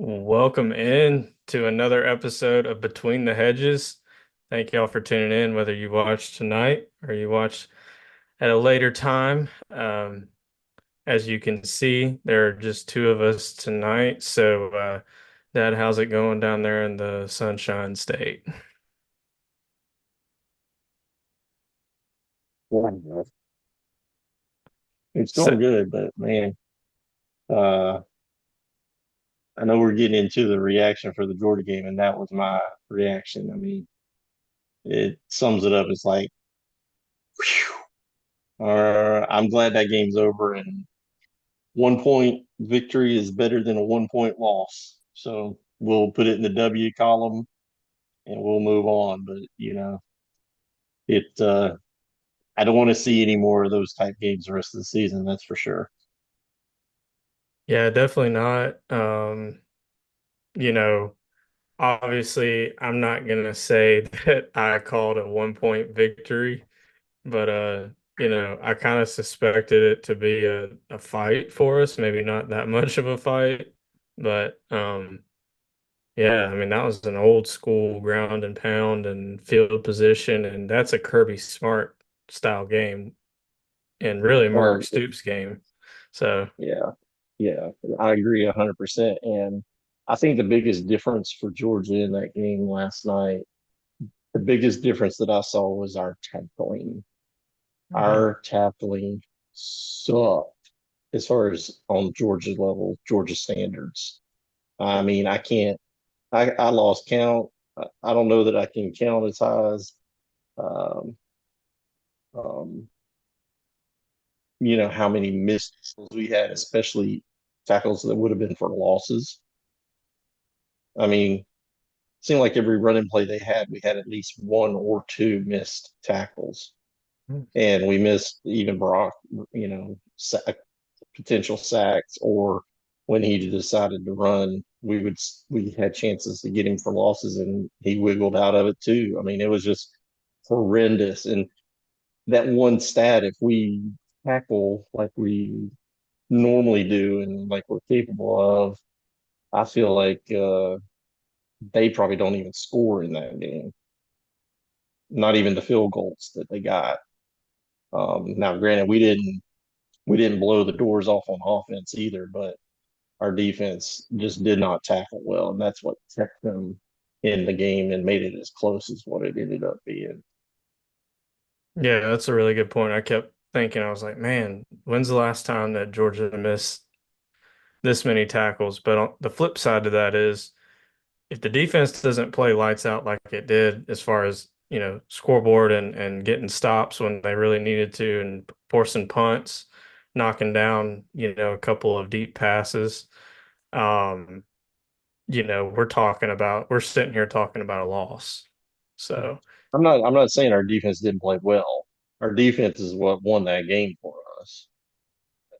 Welcome in to another episode of Between the Hedges. Thank y'all for tuning in, whether you watched tonight or you watched at a later time. As you can see, there are just two of us tonight. Dad, how's it going down there in the Sunshine State? Yeah, it's So, going good, but man, uh, I know we're getting into the reaction for the Georgia game, and that was my reaction. I mean, it sums it up. It's like, I'm glad that game's over, and 1 point victory is better than a 1 point loss. So we'll put it in the W column, and we'll move on. But it I don't want to see any more of those type games the rest of the season. That's for sure. yeah, definitely not. You know, Obviously, I'm not gonna say that I called a 1 point victory. But I kind of suspected it to be a fight for us, maybe not that much of a fight, but yeah, I mean that was an old school ground and pound and field position, and that's a Kirby Smart style game, and really Mark Well, Stoops game. So yeah, yeah, I agree 100%. And I think the biggest difference for Georgia in that game last night, the biggest difference that I saw was our tackling. Mhm. Our tackling sucked as far as on Georgia level, Georgia standards. I mean, I lost count. I don't know that I can count as high as, um, um, how many missed tackles we had, especially tackles that would have been for losses. I mean, seemed like every running play they had, we had at least one or two missed tackles, and we missed even Brock, potential sacks, or when he decided to run, we had chances to get him for losses, and he wiggled out of it too. I mean, it was just horrendous. And that one stat, if we tackle like we normally do and like we're capable of, I feel like they probably don't even score in that game, not even the field goals that they got. Now, granted, we didn't blow the doors off on offense either, but our defense just did not tackle well, and that's what kept them in the game and made it as close as what it ended up being. yeah, that's a really good point. I kept thinking, I was like, man, when's the last time that Georgia missed this many tackles? But on the flip side of that is, if the defense doesn't play lights out like it did as far as, scoreboard and getting stops when they really needed to and forcing punts, knocking down, a couple of deep passes, um, we're sitting here talking about a loss. So, I'm not saying our defense didn't play well. Our defense is what won that game for us,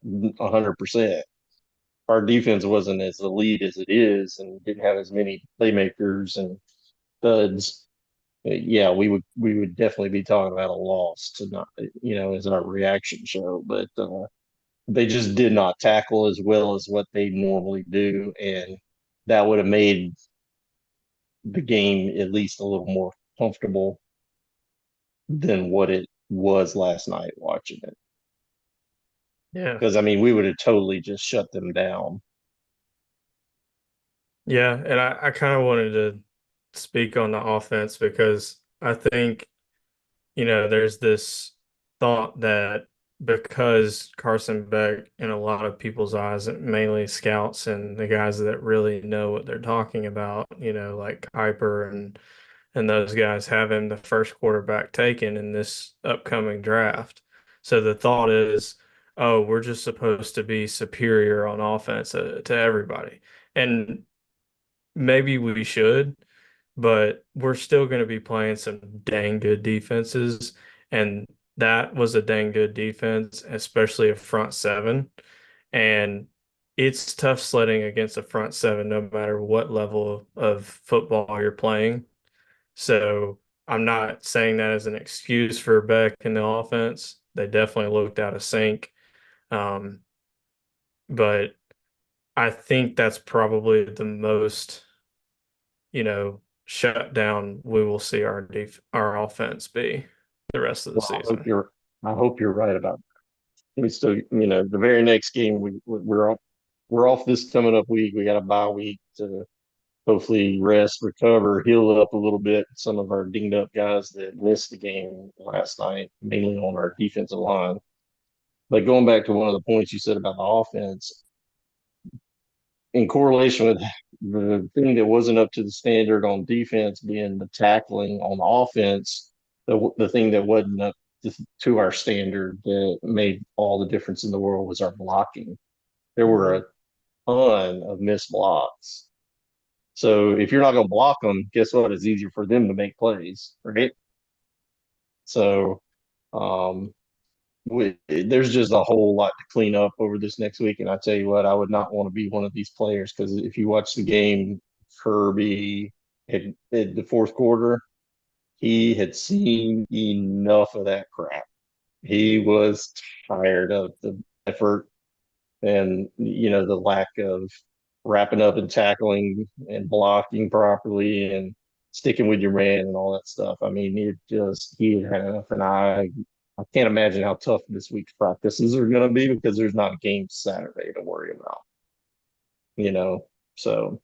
100%. Our defense wasn't as elite as it is, and didn't have as many playmakers and studs. Yeah, we would definitely be talking about a loss to not, as our reaction show. But they just did not tackle as well as what they normally do, and that would have made the game at least a little more comfortable than what it was last night watching it. yeah. Because I mean, we would have totally just shut them down. Yeah, and I kind of wanted to speak on the offense because I think there's this thought that because Carson Beck, in a lot of people's eyes, mainly scouts and the guys that really know what they're talking about, like Kuiper and those guys have him the first quarterback taken in this upcoming draft. So the thought is, oh, we're just supposed to be superior on offense to everybody. And maybe we should, but we're still going to be playing some dang good defenses. And that was a dang good defense, especially a front seven. And it's tough sledding against a front seven, no matter what level of football you're playing. So I'm not saying that as an excuse for Beck in the offense. They definitely looked out of sync. Um, but I think that's probably the most, shut down we will see our offense be the rest of the Well, season. I hope you're right about that. We still, the very next game we're off this coming up week. We got a bye week to hopefully rest, recover, heal up a little bit. Some of our dinged up guys that missed the game last night, mainly on our defensive line. But going back to one of the points you said about the offense, in correlation with the thing that wasn't up to the standard on defense being the tackling on offense, the thing that wasn't up to our standard that made all the difference in the world was our blocking. There were a Mhm. ton of missed blocks. So if you're not going to block them, guess what? It's easier for them to make plays, right? So um, there's just a whole lot to clean up over this next week. And I tell you what, I would not want to be one of these players because if you watch the game, Kirby at the fourth quarter, he had seen enough of that crap. He was tired of the effort and the lack of wrapping up and tackling and blocking properly and sticking with your man and all that stuff. I mean, he had enough, and I can't imagine how tough this week's practices are going to be because there's not a game Saturday to worry about. You know, so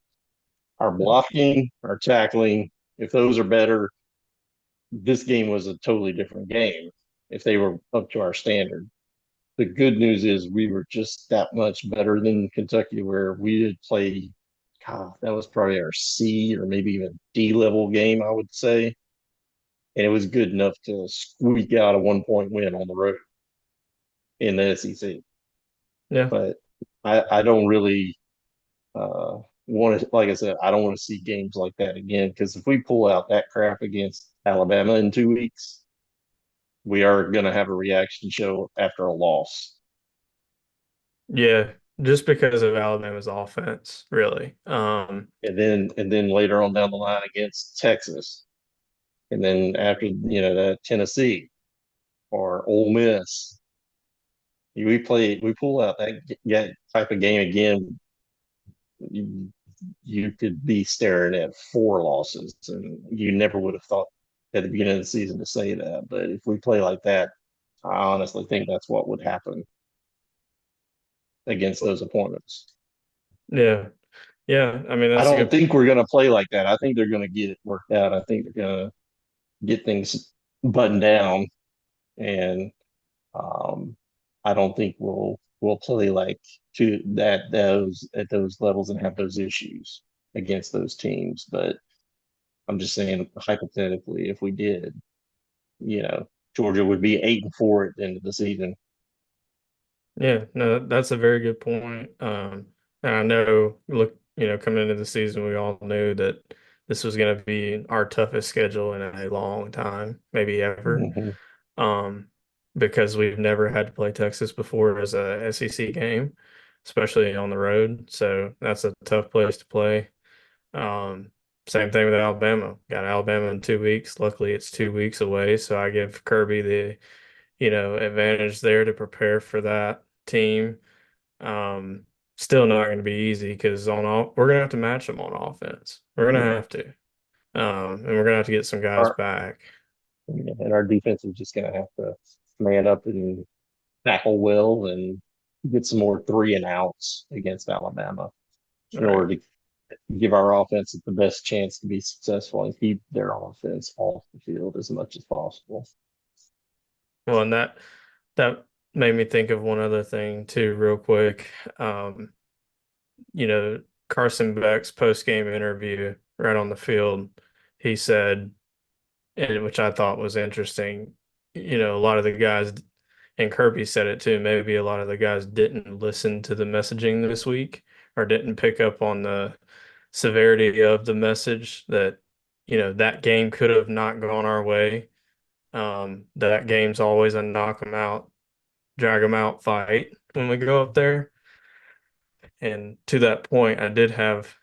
our blocking, our tackling, if those are better, this game was a totally different game if they were up to our standard. The good news is we were just that much better than Kentucky, where we did play. God, that was probably our C or maybe even D level game, I would say, and it was good enough to squeak out a 1 point win on the road in the SEC. Yeah. But I don't really want to, like I said, I don't want to see games like that again because if we pull out that crap against Alabama in 2 weeks, we are going to have a reaction show after a loss. Yeah. Just because of Alabama's offense, really. And then later on down the line against Texas, and then after that Tennessee or Ole Miss, we pull out that type of game again. You, you could be staring at 4 losses, and you never would have thought at the beginning of the season to say that. But if we play like that, I honestly think that's what would happen against those opponents. Yeah. Yeah. I mean, I that's a don't good. think we're going to play like that. I think they're going to get it worked out. I think they're going to get things buttoned down, and Um, I don't think we'll play like to that those at those levels and have those issues against those teams. But I'm just saying hypothetically, if we did, Georgia would be 8-4 at the end of the season. Yeah, no, that's a very good point. And I know, look, coming into the season, we all knew that this was going to be our toughest schedule in a long time, maybe ever, Mm-hmm. um, because we've never had to play Texas before as a SEC game, especially on the road. So that's a tough place to play. Um, Same thing with Alabama. Got Alabama in 2 weeks. Luckily, it's 2 weeks away, so I give Kirby the advantage there to prepare for that team. Um, Still not going to be easy because we're going to have to match them on offense. We're going to Yeah. have to, and we're going to have to get some guys Our back. and our defense is just going to have to man up and tackle well and get some more 3-and-outs against Alabama in Right. order to give our offense the best chance to be successful and keep their offense off the field as much as possible. Well, and that made me think of one other thing too, real quick. Um, you know, Carson Beck's post game interview right on the field, he said, and which I thought was interesting. A lot of the guys, and Kirby said it too, maybe a lot of the guys didn't listen to the messaging this week or didn't pick up on the severity of the message that, that game could have not gone our way. That game's always a knock 'em out, drag 'em out fight when we go up there. And to that point, I did have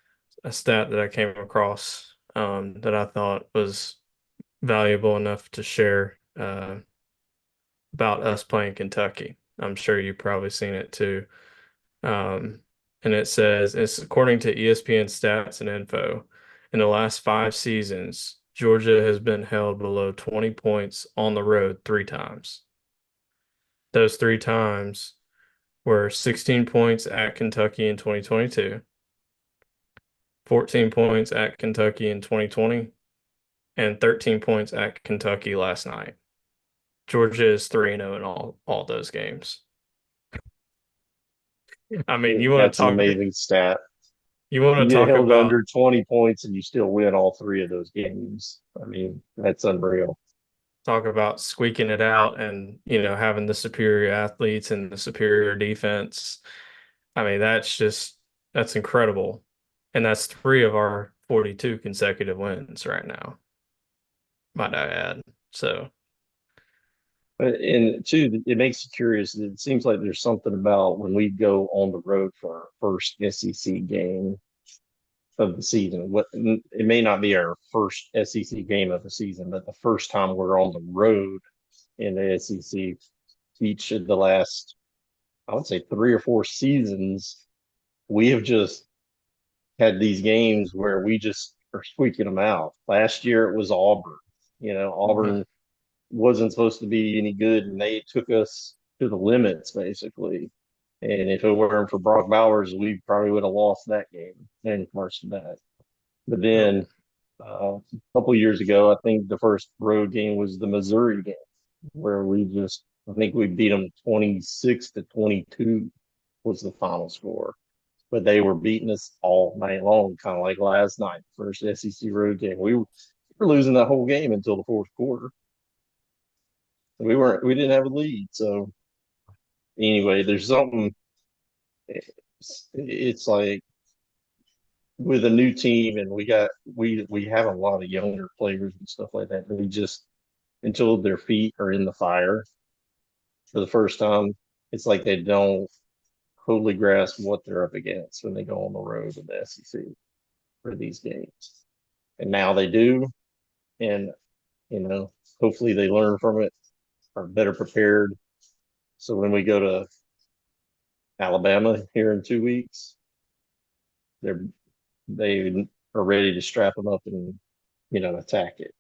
a stat that I came across that I thought was valuable enough to share about us playing Kentucky. I'm sure you've probably seen it too. Um, and it says it's according to ESPN stats and info. In the last 5 seasons, Georgia has been held below 20 points on the road 3 times. Those 3 times were 16 points at Kentucky in 2022, 14 points at Kentucky in 2020, and 13 points at Kentucky last night. Georgia is 3-0 in all those games. I mean, That's an amazing stat. you want You to get talk held about under 20 points and you still win all three of those games. I mean, that's unreal. squeaking it out and, having the superior athletes and the superior defense. I mean, that's incredible. And that's 3 of our 42 consecutive wins right now, might I add. So, And two, it makes you curious. It seems like there's something about when we go on the road for our first SEC game of the season. What it may not be our first SEC game of the season, but the first time we're on the road in the SEC, each of the last, I would say, 3 or 4 seasons, we have just had these games where we just are squeaking them out. Last year it was Auburn. mhm. Auburn wasn't supposed to be any good, and they took us to the limits basically. And if it weren't for Brock Bowers, we probably would have lost that game and Carson that. But Yep. then a couple of years ago, I think the first road game was the Missouri game, where I think we beat them 26-22 was the final score. But they were beating us all night long, kind of like last night, first SEC road game. We were losing that whole game until the fourth quarter. We didn't have a lead. So anyway, there's something. It's like with a new team, and we have a lot of younger players and stuff like that. They just until their feet are in the fire for the first time, it's like they don't totally grasp what they're up against when they go on the road in the SEC for these games. And now they do, and hopefully they learn from it, are better prepared. So when we go to Alabama here in 2 weeks, they're they are ready to strap them up and attack it.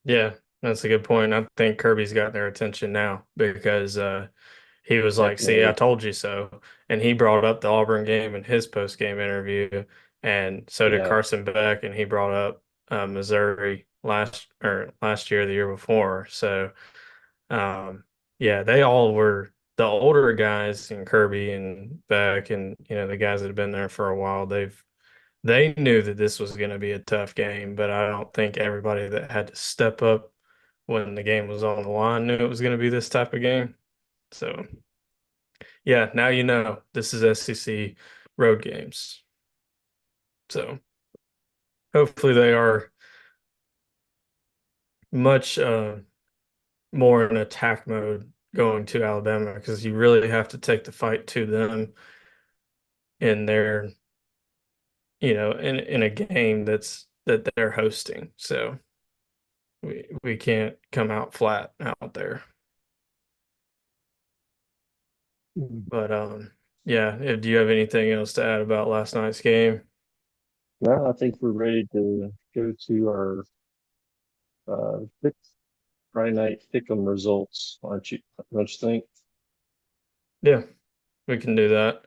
Yeah, that's a good point. I think Kirby's got their attention now because he was like, "See, I Definitely, told you so." And he brought up the Auburn game in his post-game interview, and so did yeah. Carson Beck, and he brought up Missouri last year, the year before. So, um, yeah, they all were the older guys, and Kirby and Beck, and the guys that have been there for a while. They knew that this was going to be a tough game, but I don't think everybody that had to step up when the game was on the line knew it was going to be this type of game. So, yeah, now you know this is SEC road games. So, hopefully they are much more in attack mode going to Alabama because you really have to take the fight to them in their, in a game that they're hosting. So, we can't come out flat out there. But yeah, do you have anything else to add about last night's game? No, I think we're ready to go to our pick Friday night pick'em results, aren't you? Don't you think? Yeah, we can do that.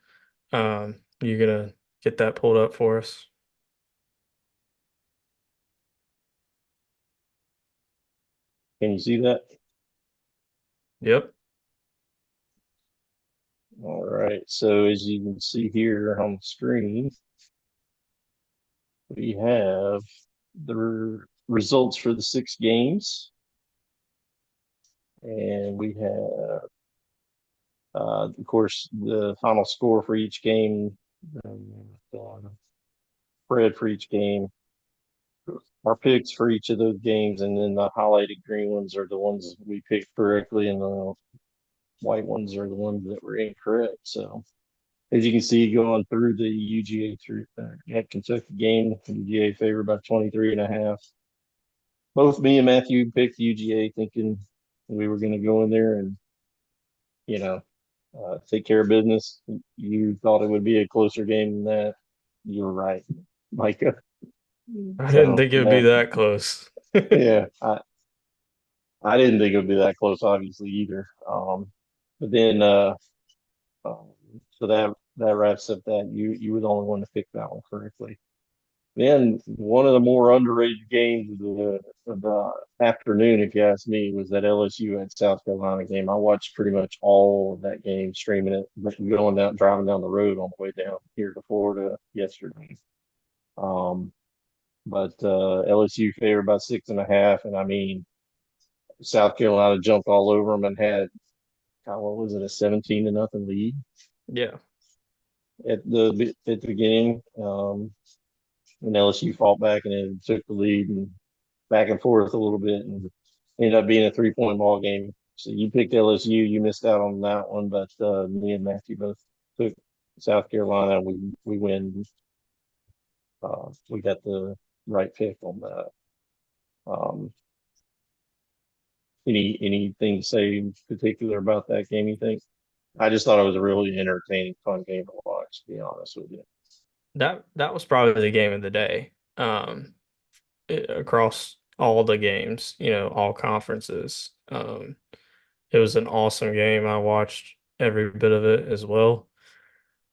You gonna get that pulled up for us? Can you see that? Yep. All right. So as you can see here on the screen, we have the results for the 6 games, and we have, of course, the final score for each game, spread for each game, our picks for each of those games, and then the highlighted green ones are the ones we picked correctly, and the white ones are the ones that were incorrect. So as you can see, going through the UGA through at Kentucky game, UGA favored by 23.5. Both me and Matthew picked UGA thinking we were going to go in there and, you know, take care of business. You thought it would be a closer game than that. You were right, Micah. I didn't So think it would be that, that close. yeah, I didn't think it would be that close, obviously either. But then, um, so that wraps up that you were the only one to pick that one correctly. Then one of the more underrated games of the afternoon, if you ask me, was that LSU at South Carolina game. I watched pretty much all of that game, streaming it, going down, driving down the road on the way down here to Florida yesterday. Um, but LSU favored by 6.5, and I mean South Carolina jumped all over them and had what was it, a 17-0 lead Yeah. at the beginning. And LSU fought back and then took the lead and back and forth a little bit and ended up being a 3-point ball game. So you picked LSU, you missed out on that one, but me and Matthew both took South Carolina. We win. We got the right pick on that. Um, anything to say in particular about that game? You think? I just thought it was a really entertaining, fun game to watch. To be honest with you. That was probably the game of the day. Across all the games, all conferences. It was an awesome game. I watched every bit of it as well.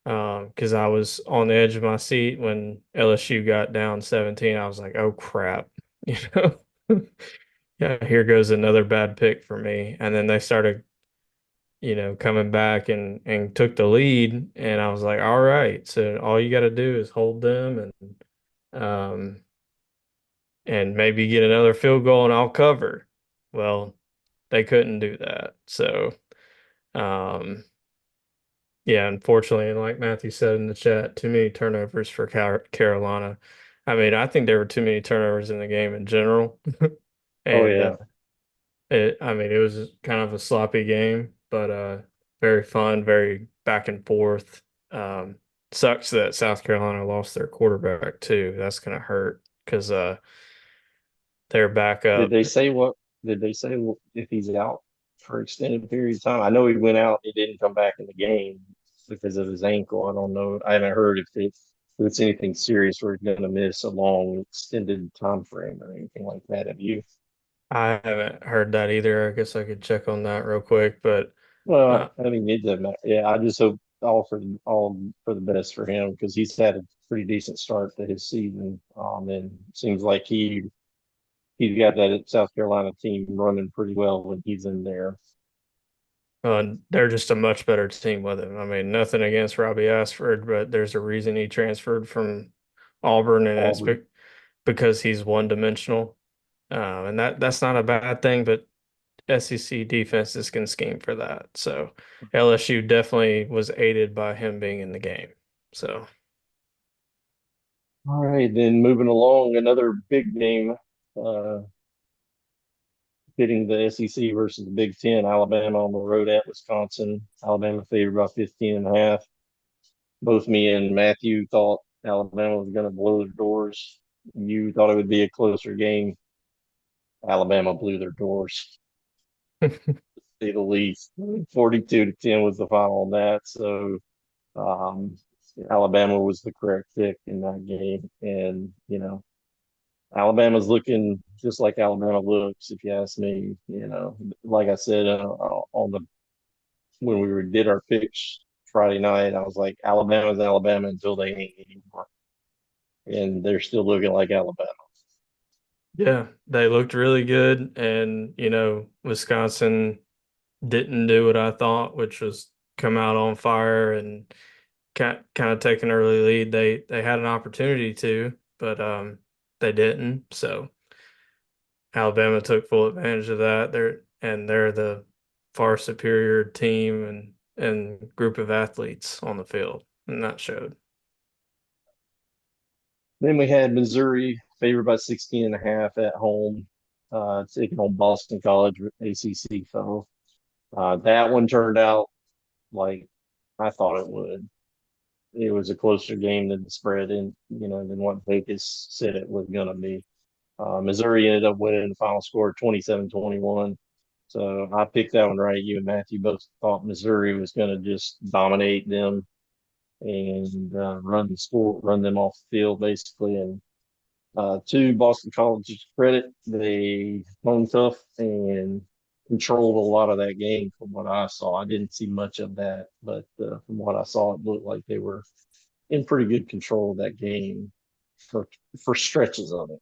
Because I was on the edge of my seat when LSU got down 17. I was like, oh crap, you know. Yeah, here goes another bad pick for me. And then they started, coming back and took the lead. And I was like, all right, so all you got to do is hold them um and maybe get another field goal and I'll cover. Well, they couldn't do that. So um yeah, unfortunately, and like Matthew said in the chat, too many turnovers for Carolina. I mean, I think there were too many turnovers in the game in general. Oh And yeah, I mean, it was kind of a sloppy game, but very fun, very back and forth. Um, Sucks that South Carolina lost their quarterback too. That's gonna hurt because their Did backup. they say what? Did they say if he's out for extended period of time? I know he went out. He didn't come back in the game because of his ankle. I don't know. I haven't heard if it's anything serious or he's going to miss a long extended time frame or anything like that. Have you? I haven't heard that either. I guess I could check on that real quick, but Well, uh, I mean, it doesn't matter. Yeah, I just hope all for the best for him because he's had a pretty decent start to his season. And it seems like he's got that South Carolina team running pretty well when he's in there. they're just a much better team with him. I mean, nothing against Robbie Ashford, but there's a reason he transferred from Auburn, and it's Auburn. because he's one dimensional. And that's not a bad thing, but SEC defenses can scheme for that. So LSU definitely was aided by him being in the game. So All right, then moving along, another big game, uh, pitting the SEC versus the Big Ten. Alabama on the road at Wisconsin. Alabama favored by 15.5. Both me and Matthew thought Alabama was going to blow their doors. You thought it would be a closer game. Alabama blew their doors, to say the least. 42-10 was the final on that. So um, Alabama was the correct pick in that game. And, Alabama's looking just like Alabama looks, if you ask me. Like I said on the when did our picks Friday night, I was like, Alabama's Alabama until they ain't anymore, and they're still looking like Alabama. yeah, they looked really good, and Wisconsin didn't do what I thought, which was come out on fire and kind of take an early lead. They had an opportunity to, but they didn't. So Alabama took full advantage of that. They're the far superior team and group of athletes on the field, and that showed. Then we had Missouri favored by 16.5 at home, taking on Boston College ACC fellow. That one turned out like I thought it would. It was a closer game than the spread and than what Vegas said it was going to be. Missouri ended up winning the final score 27-21. So I picked that one right. You and Matthew both thought Missouri was going to just dominate them and run them off the field basically. And to Boston College's credit, they hung tough and controlled a lot of that game from what I saw. I didn't see much of that, but from what I saw, it looked like they were in pretty good control of that game for for stretches of it.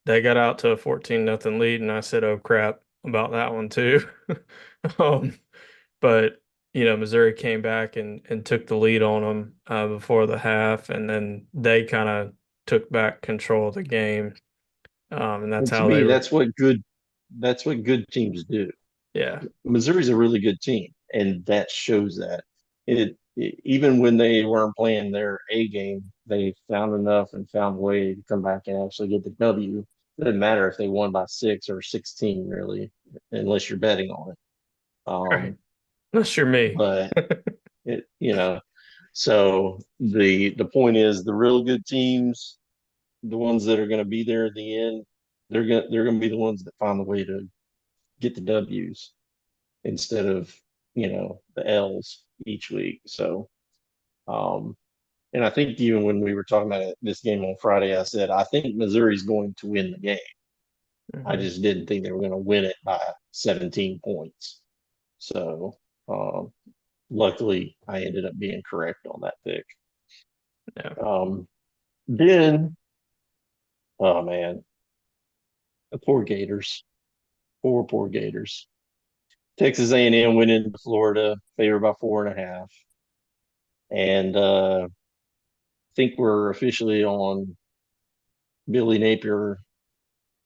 They got out to a 14-0 lead, and I said, "Oh crap," about that one too. Um, but Missouri came back and took the lead on them before the half, and then they kind of took back control of the game, and that's And to how me, they were. that's what good teams do. Yeah, Missouri's a really good team, and that shows that. Even when they weren't playing their A game, they found enough and found a way to come back and actually get the W. It doesn't matter if they won by 6 or 16, really, unless you're betting on it. right. Um, Not sure me. but it, you know, so the point is the real good teams, the ones that are going to be there at the end, they're going to be the ones that find the way to get the W's instead of the L's each week. So, um, and I think even when we were talking about this game on Friday, I said I think Missouri's going to win the game. I Hmm. just didn't think they were going to win it by 17 points. So, um, luckily, I ended up being correct on that pick. Yeah. Then, oh man, the poor Gators, poor Gators. Texas A&M went into Florida, favored by 4.5, and think we're officially on Billy Napier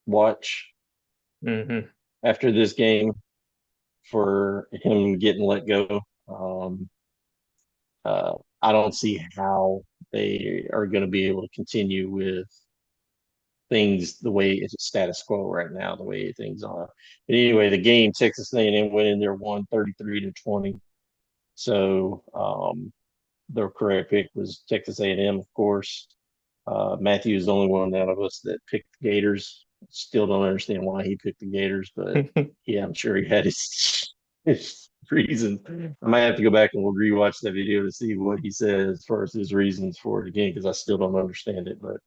watch Hmm. after this game for him getting let go. Um, I don't see how they are going to be able to continue with things the way it's status quo right now, the way things are. But anyway, the game Texas A&M went in there won 33-20. So the correct pick was Texas A&M, of course. Matthew is the only one out of us that picked the Gators. Still don't understand why he picked the Gators, but yeah, I'm sure he had his reasons. I might have to go back and we'll rewatch that video to see what he said as far as his reasons for it again, because I still don't understand it. But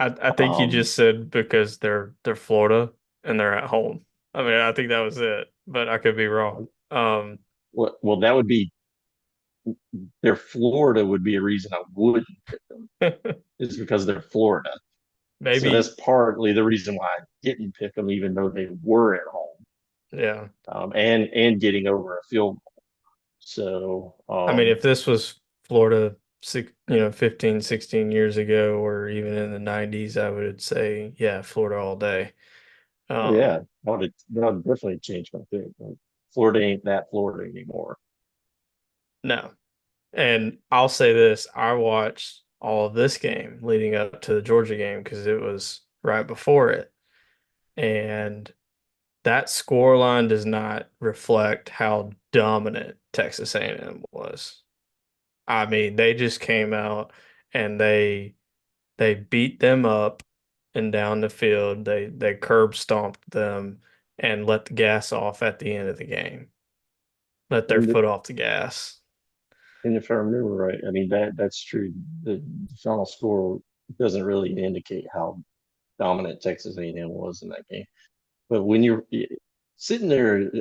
I think he um, just said because they're Florida and they're at home. I mean, I think that was it, but I could be wrong. well, that would be their Florida would be a reason I wouldn't pick them is because they're Florida. So that's Maybe, partly the reason why I didn't pick them, even though they were at home. yeah. And getting over a field goal. So I mean, if this was Florida, 15, 16 years ago, or even in the 90s, I would say, yeah, Florida all day. Um, yeah, that would definitely change my pick. Like, Florida ain't that Florida anymore. no. And I'll say this, I watched all of this game leading up to the Georgia game because it was right before it. And that score line does not reflect how dominant Texas A&M was. I mean, they just came out and they beat them up and down the field. They curb stomped them and let the gas off at the end of the game. Let their And foot off the gas. and if I remember right, I mean that's true. The final score doesn't really indicate how dominant Texas A&M was in that game. But when you're sitting there,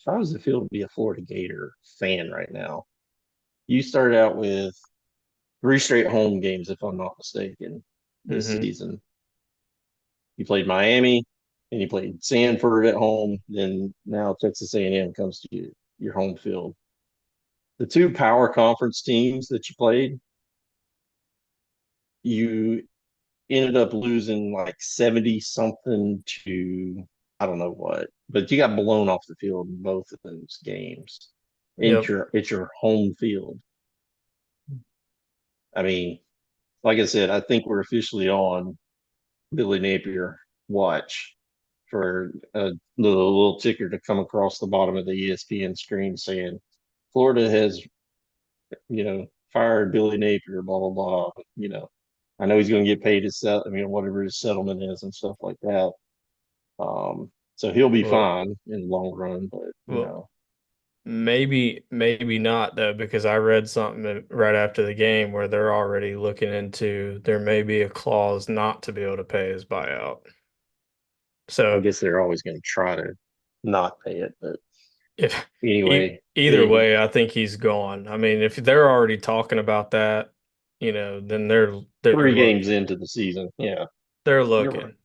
how does it feel to be a Florida Gator fan right now? You started out with three straight home games, if I'm not mistaken, this Hmm. season. You played Miami, and you played Sanford at home. Then now Texas A&M comes to you, your home field. The two power conference teams that you played, you ended up losing like 70 something to I don't know what, but you got blown off the field in both of those games. Yep. It's your home field. I mean, like I said, I think we're officially on Billy Napier watch for a little ticker to come across the bottom of the ESPN screen saying Florida has, fired Billy Napier, blah blah blah. I know he's going to get paid his whatever his settlement is and stuff like that. So he'll be Well, fine in the long run, but well, maybe not though, because I read something right after the game where they're already looking into there may be a clause not to be able to pay his buyout. I So guess they're always going to try to not pay it. But if anyway, either way, I think he's gone. I mean, if they're already talking about that, then they're 3 games looking. into the season, yeah, They're you're right. looking.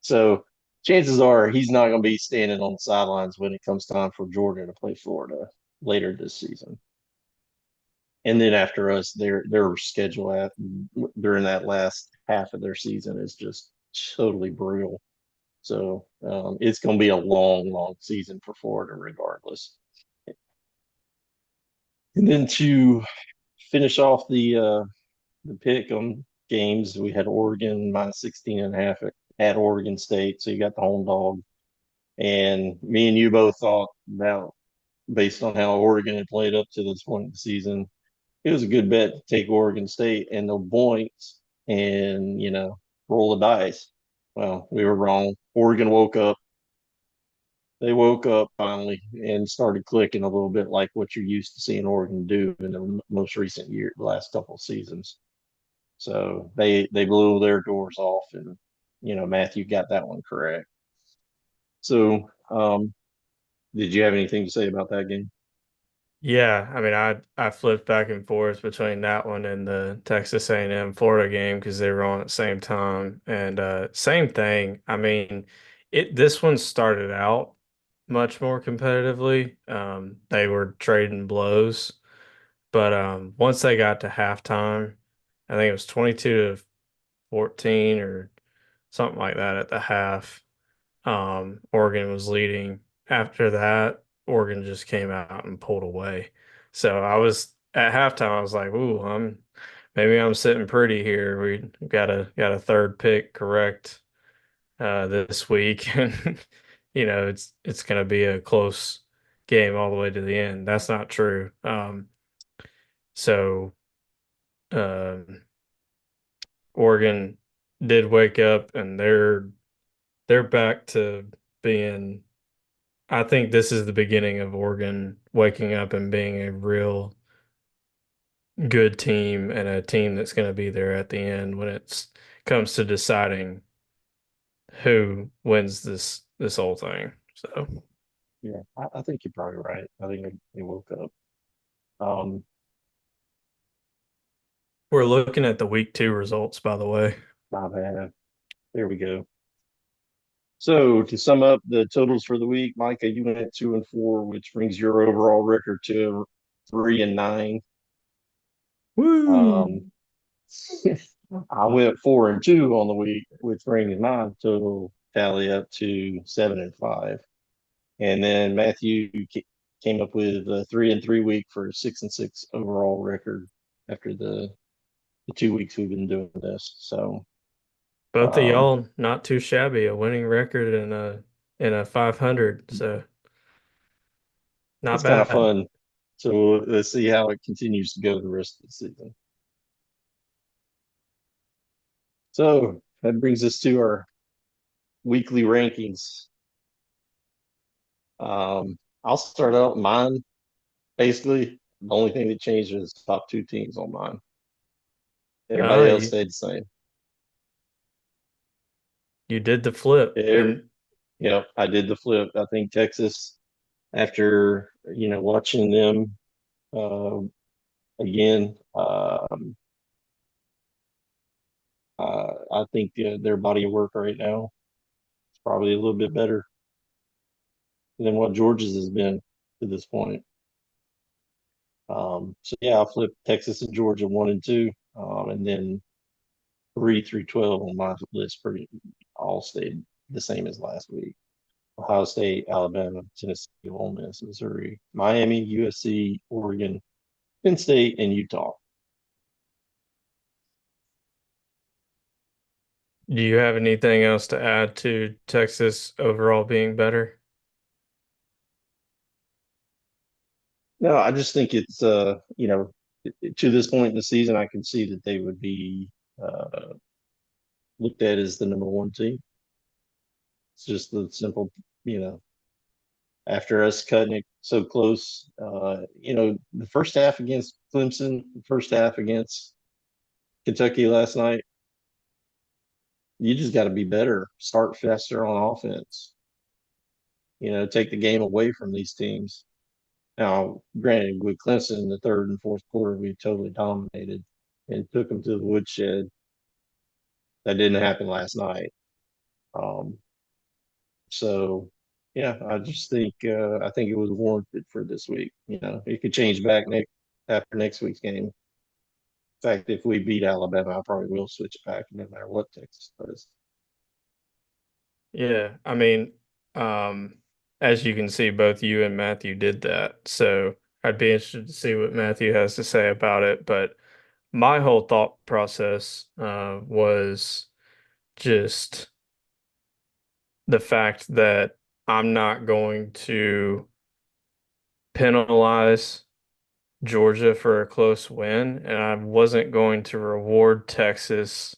So chances are he's not going to be standing on the sidelines when it comes time for Georgia to play Florida later this season. And then after us, their schedule during that last half of their season is just totally brutal. So it's going to be a long, long season for Florida, regardless. And then to finish off the pick on games, we had Oregon minus 16 and a half at Oregon State. So you got the home dog. And me and you both thought about, based on how Oregon had played up to this point in the season, it was a good bet to take Oregon State and the points and, roll the dice. Well, we were wrong. Oregon woke up. They woke up finally and started clicking a little bit like what you're used to seeing Oregon do in the most recent year, the last couple of seasons. So they blew their doors off, and Matthew got that one correct. So did you have anything to say about that game? Yeah, I mean, I flipped back and forth between that one and the Texas A&M Florida game because they were on at the same time, and same thing. I mean, it this one started out much more competitively. They were trading blows, but once they got to halftime, I think it was 22 to 14 or something like that at the half. Oregon was leading. After that, Oregon just came out and pulled away. So I was at halftime, I was like, "Ooh, maybe I'm sitting pretty here. We got a third pick correct this week, and it's gonna be a close game all the way to the end." That's not true. So um, Oregon did wake up, and they're back to being. I think this is the beginning of Oregon waking up and being a real good team and a team that's going to be there at the end when it comes to deciding who wins this whole thing. So Yeah, I think you're probably right. I think they woke up. Um, we're looking at the week 2 results, by the way. my bad. There we go. So to sum up the totals for the week, Micah, you went 2-4, which brings your overall record to 3-9. Woo! Um, I went 4-2 on the week, which brings my total tally up to 7-5. And then Matthew came up with a 3-3 week for a 6-6 overall record after the 2 weeks we've been doing this. So Both of um, y'all not too shabby, a winning record and a 500, so not it's kind of bad. fun. So let's see how it continues to go the rest of the season. So that brings us to our weekly rankings. I'll start out mine. Basically, the only thing that changed is top two teams on mine. Ah, Everybody else stayed the same. you did the flip Every, and I did the flip. I think Texas, after watching them uh, again, I think their body of work right now is probably a little bit better than what Georgia's has been to this point. So yeah, I'll flip Texas and Georgia 1 and 2, and then 3 through 12 on my list pretty all stayed the same as last week. Ohio State, Alabama, Tennessee, Ole Miss, Missouri, Miami, USC, Oregon, Penn State, and Utah. do you have anything else to add to Texas overall being better? No, I just think it's to this point in the season, I can see that they would be looked at as the number one team. It's just the simple, you know, after us cutting it so close, the first half against Clemson, the first half against Kentucky last night, you just got to be better, start faster on offense, take the game away from these teams. Now, granted, with Clemson in the third and fourth quarter, we totally dominated and took them to the woodshed. That didn't happen last night. Um, so, yeah, I think it was warranted for this week. It could change back after next week's game. In fact, if we beat Alabama, I probably will switch it back no matter what Texas does. Yeah, I mean, um, as you can see, both you and Matthew did that. So I'd be interested to see what Matthew has to say about it. But my whole thought process was just the fact that I'm not going to penalize Georgia for a close win, and I wasn't going to reward Texas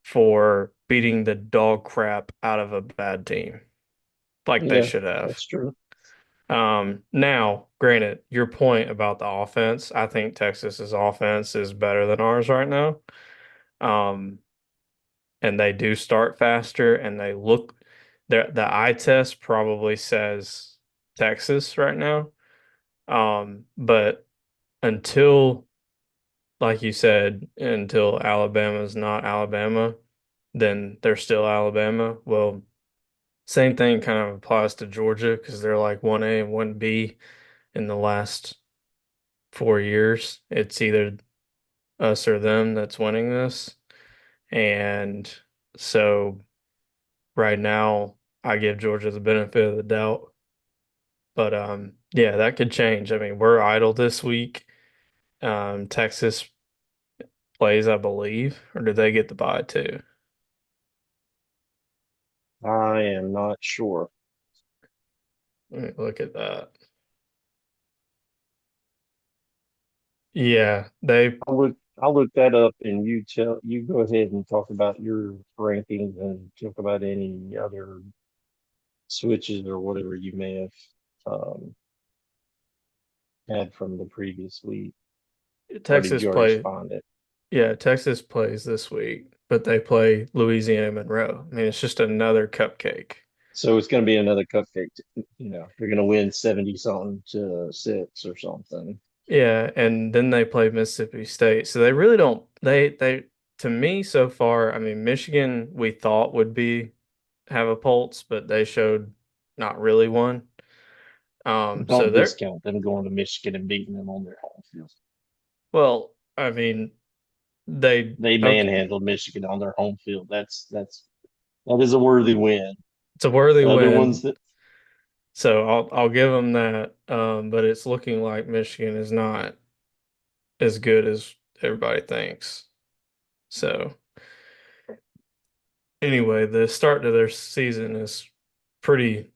for beating the dog crap out of a bad team like they Yeah, should have. that's true. Now, granted, your point about the offense, I think Texas's offense is better than ours right now. Um, and they do start faster and they look the eye test probably says Texas right now. But until, like you said, until Alabama's not Alabama, then they're still Alabama. Well, same thing kind of applies to Georgia because they're like 1A and 1B in the last 4 years. It's either us or them that's winning this. And so right now, I give Georgia the benefit of the doubt. But yeah, that could change. I mean, we're idle this week. Texas plays, I believe, or did they get the bye too? I am not sure. Let me look at that. Yeah, they I'll look that up and you go ahead and talk about your rankings and talk about any other switches or whatever you may have had from the previous week. Or did Texas you already play. find it? Yeah, Texas plays this week, but they play Louisiana Monroe. I mean, it's just another cupcake. So it's going to be another cupcake. They're going to win 70 something to 6 or something. Yeah, and then they play Mississippi State. So they really don't they to me so far, I mean, Michigan we thought would be have a pulse, but they showed not really one. So Don't they're discount them going to Michigan and beating them on their home field. well, I mean, they They okay, manhandled Michigan on their home field. That is a worthy win. it's a worthy Other ones win. that So I'll give them that. But it's looking like Michigan is not as good as everybody thinks. So anyway, the start to their season is pretty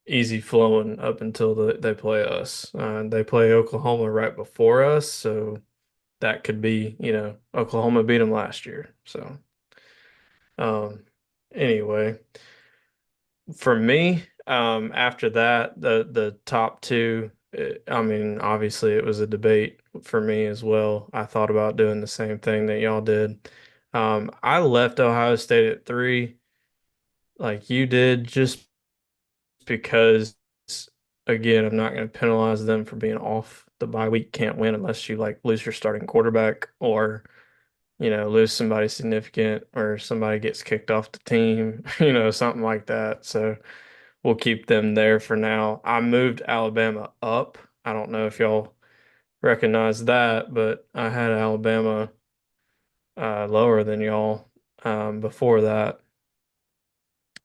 easy flowing up until they play us. They play Oklahoma right before us, so that could be, Oklahoma beat them last year. So, um, anyway, for me, after that, the top two, I mean, obviously it was a debate for me as well. I thought about doing the same thing that y'all did. I left Ohio State at three, like you did, just because again, I'm not going to penalize them for being off the bye week. Can't win unless you like lose your starting quarterback or lose somebody significant or somebody gets kicked off the team, something like that. So we'll keep them there for now. I moved Alabama up. I don't know if y'all recognize that, but I had Alabama lower than y'all before that.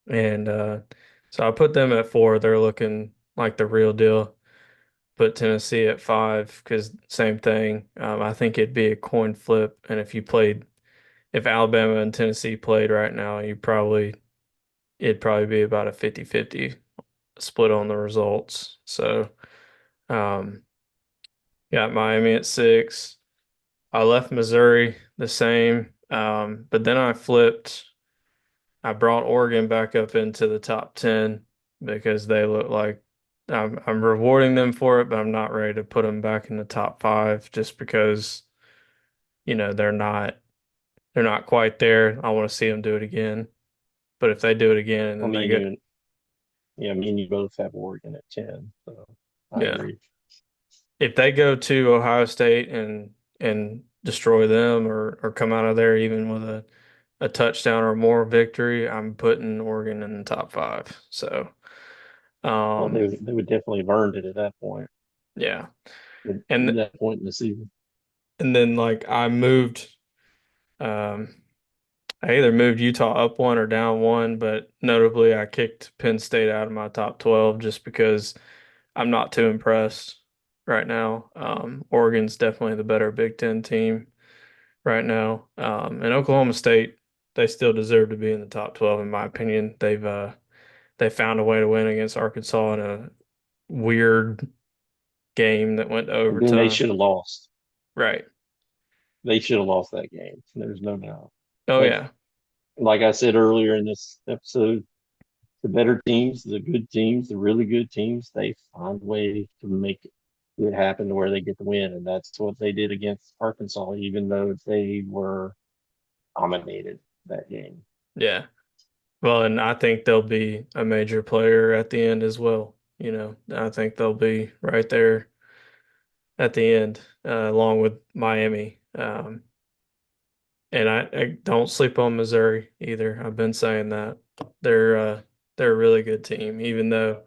And so I put them at four. They're looking like the real deal. Put Tennessee at five because same thing. I think it'd be a coin flip. And if Alabama and Tennessee played right now, it'd probably be about a 50-50 split on the results. So, um, got Miami at six. I left Missouri the same. But then I flipped. I brought Oregon back up into the top 10 because they look like I'm rewarding them for it, but I'm not ready to put them back in the top five just because, they're not quite there. I want to see them do it again. But if they do it again and I then they mean, get, me and you both have Oregon at 10, so I yeah, agree. if they go to Ohio State and destroy them or come out of there even with a touchdown or more victory, I'm putting Oregon in the top five. So, Well, um, they would definitely have earned it at that point. yeah. At And that point in the season. and then like I moved I either moved Utah up one or down one, but notably I kicked Penn State out of my top 12 just because I'm not too impressed right now. Oregon's definitely the better Big Ten team right now. And Oklahoma State, they still deserve to be in the top 12 in my opinion. They found a way to win against Arkansas in a weird game that went to And then they overtime. should have lost. Right. They should have lost that game. There's no doubt. Oh But yeah. like I said earlier in this episode, the better teams, the good teams, the really good teams, they find a way to make it happen to where they get the win. And that's what they did against Arkansas, even though they were dominated that game. Yeah. Well, and I think they'll be a major player at the end as well. I think they'll be right there at the end, along with Miami. And I don't sleep on Missouri either. I've been saying that they're a really good team, even though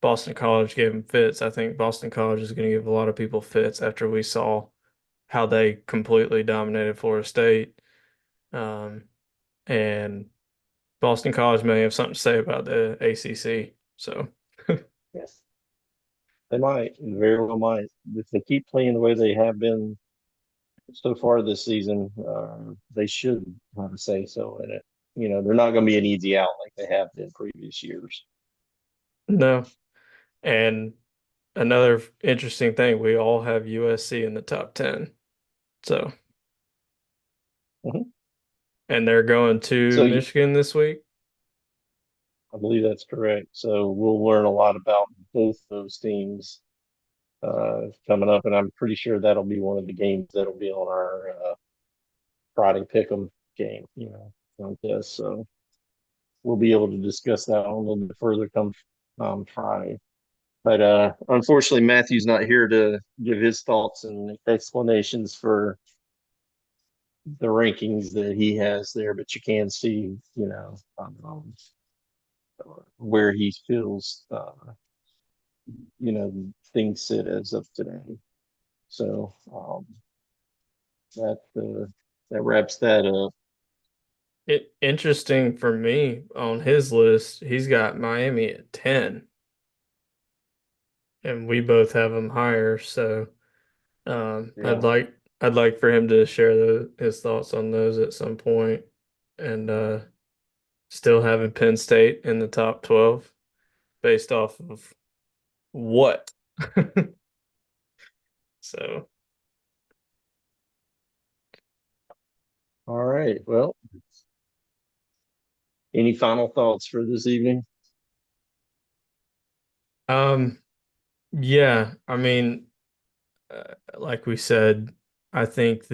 Boston College gave them fits. I think Boston College is going to give a lot of people fits after we saw how they completely dominated Florida State. Um, and Boston College may have something to say about the ACC. So, Yes. They might, very well might. If they keep playing the way they have been so far this season, they should have a say so in it. They're not going to be an easy out like they have been previous years. no. And another interesting thing, we all have USC in the top 10. So, Mhm. and they're going to So Michigan this week. I believe that's correct. So we'll learn a lot about both those teams coming up, and I'm pretty sure that'll be one of the games that'll be on our Friday pick'em game, contest. So we'll be able to discuss that a little bit further come Friday. But unfortunately, Matthew's not here to give his thoughts and explanations for the rankings that he has there. But you can see, where he feels, things sit as of today. So that that wraps that up. It interesting for me on his list, he's got Miami at 10, and we both have him higher. So, Yeah. I'd like for him to share his thoughts on those at some point, and still having Penn State in the top 12 based off of what? So, All right. Well, any final thoughts for this evening? um, yeah, I mean, like we said, I think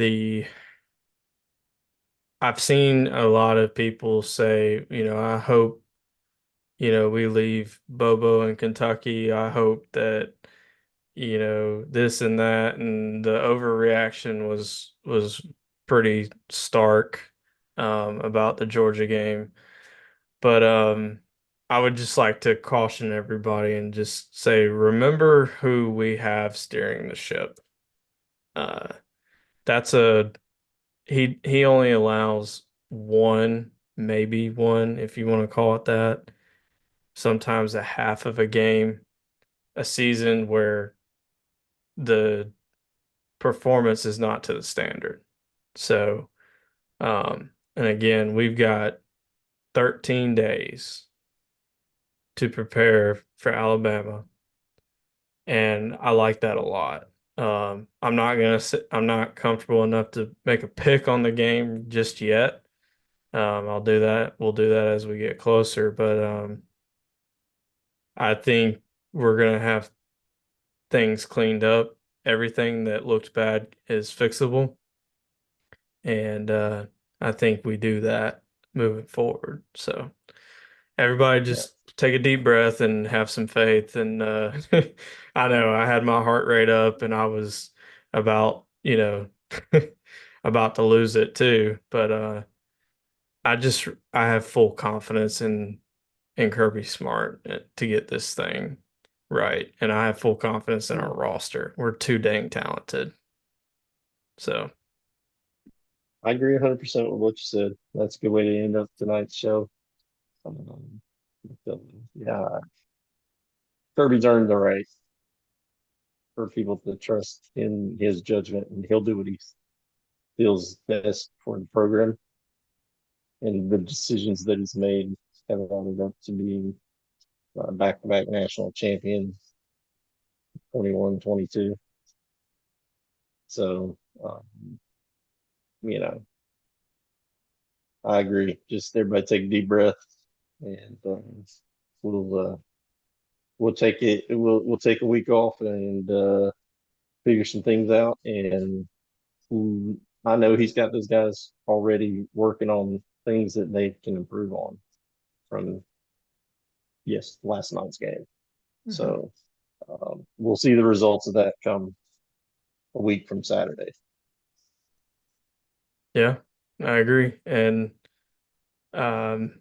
I've seen a lot of people say, I hope, we leave Bobo in Kentucky. I hope that, this and that, and the overreaction was pretty stark about the Georgia game. But I would just like to caution everybody and just say, remember who we have steering the ship. Uh, that's a he only allows one, maybe one, if you want to call it that, sometimes a half of a game, a season where the performance is not to the standard. So, and again, we've got 13 days to prepare for Alabama, and I like that a lot. I'm not comfortable enough to make a pick on the game just yet. I'll do that. We'll do that as we get closer, but I think we're gonna have things cleaned up. Everything that looked bad is fixable, and I think we do that moving forward. So everybody Yeah, just take a deep breath and have some faith. And I know I had my heart rate up and I was about, about to lose it too. But I have full confidence in Kirby Smart to get this thing right. And I have full confidence in yeah. our roster. We're too dang talented. So I agree 100% with what you said. That's a good way to end up tonight's show. Um, yeah, Kirby's earned the right for people to trust in his judgment, and he'll do what he feels best for the program. And the decisions that he's made have added up to being back-to-back national champion, 21, 22. So, you know, I agree. Just everybody take a deep breath, and we'll we'll take it. We'll take a week off and figure some things out. And I know he's got those guys already working on things that they can improve on from last night's game. mhm. So we'll see the results of that come a week from Saturday. Yeah, I agree. And um,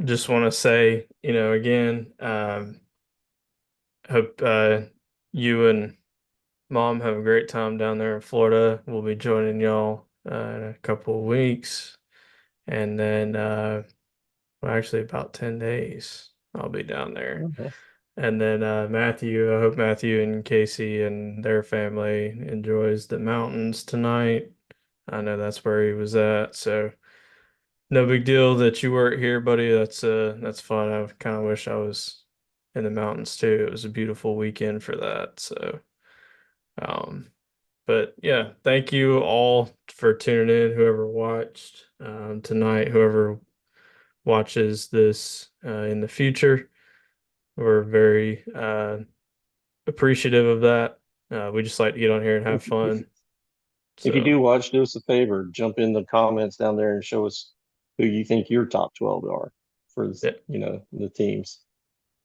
just want to say, again, hope you and mom have a great time down there in Florida. We'll be joining y'all in a couple of weeks. And then, well, actually, about 10 days, I'll be down there. Okay. And then Matthew, I hope Matthew and Casey and their family enjoys the mountains tonight. I know that's where he was at, so no big deal that you weren't here, buddy. That's fun. I kind of wish I was in the mountains too. It was a beautiful weekend for that. So, um, but yeah, thank you all for tuning in. Whoever watched tonight, whoever watches this in the future, we're very appreciative of that. We just like to get on here and have If fun. if you So, do watch, do us a favor, jump in the comments down there and show us who you think your top 12 are for yeah, the teams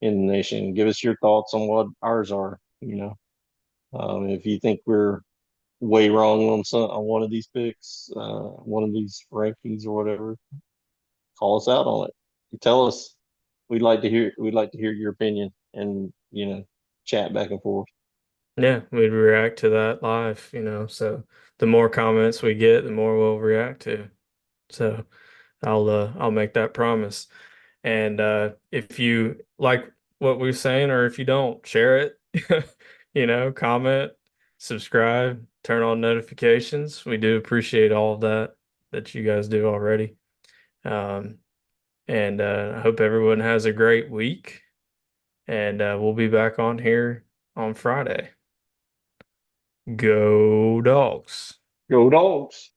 in the nation. Give us your thoughts on what ours are. If you think we're way wrong on one of these picks, one of these rankings or whatever, call us out on it. Tell us. We'd like to hear your opinion and chat back and forth. yeah, we'd react to that live, So the more comments we get, the more we'll react to. So I'll make that promise. And if you like what we're saying, or if you don't, share it. Comment, subscribe, turn on notifications. We do appreciate all of that you guys do already. Um, and I hope everyone has a great week. And we'll be back on here on Friday. Go dogs. Go dogs.